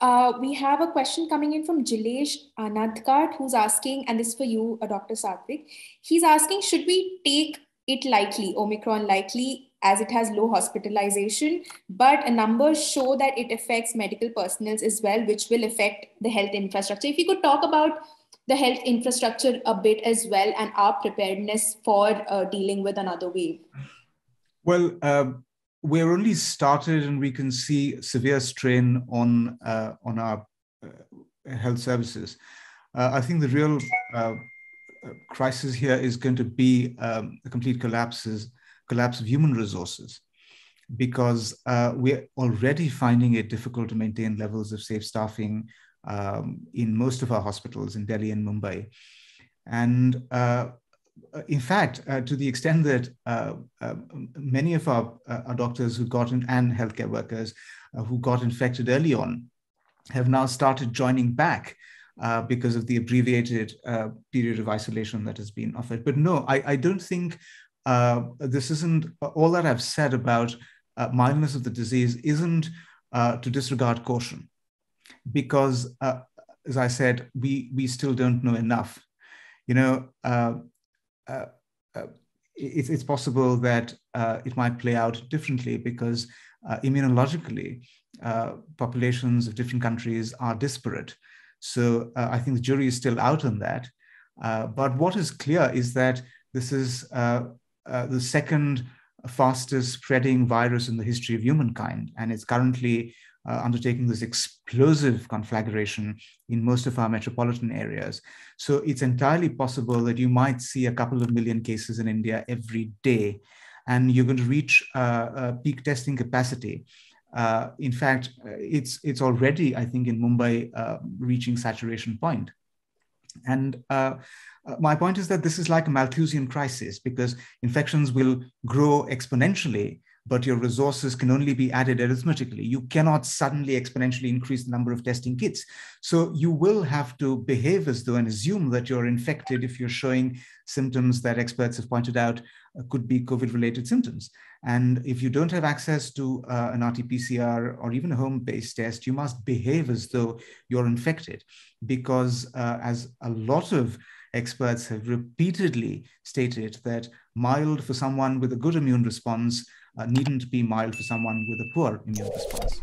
We have a question coming in from Jilesh Anandkar, who's asking, and this is for you, Dr. Satwik. He's asking, should we take it lightly, Omicron lightly, as it has low hospitalization, but numbers show that it affects medical personnel as well, which will affect the health infrastructure. If you could talk about the health infrastructure a bit as well and our preparedness for dealing with another wave. Well, we're only started and we can see severe strain on our health services. I think the real crisis here is going to be a complete collapse of human resources, because we're already finding it difficult to maintain levels of safe staffing in most of our hospitals in Delhi and Mumbai. And in fact, to the extent that many of our doctors who got in, and healthcare workers who got infected early on have now started joining back because of the abbreviated period of isolation that has been offered. But no, I don't think this isn't, all that I've said about mildness of the disease isn't to disregard caution, because as I said, we still don't know enough. You know, it's possible that it might play out differently, because immunologically, populations of different countries are disparate. So I think the jury is still out on that. But what is clear is that this is the second fastest spreading virus in the history of humankind, and it's currently undertaking this explosive conflagration in most of our metropolitan areas. So it's entirely possible that you might see a couple of million cases in India every day, and you're going to reach peak testing capacity. In fact, it's already, I think, in Mumbai, reaching saturation point. And my point is that this is like a Malthusian crisis, because infections will grow exponentially, but your resources can only be added arithmetically. You cannot suddenly exponentially increase the number of testing kits. So you will have to behave as though and assume that you're infected if you're showing symptoms that experts have pointed out could be COVID-related symptoms. And if you don't have access to an RT-PCR or even a home-based test, you must behave as though you're infected, because as a lot of experts have repeatedly stated, that mild for someone with a good immune response needn't be mild for someone with a poor immune response.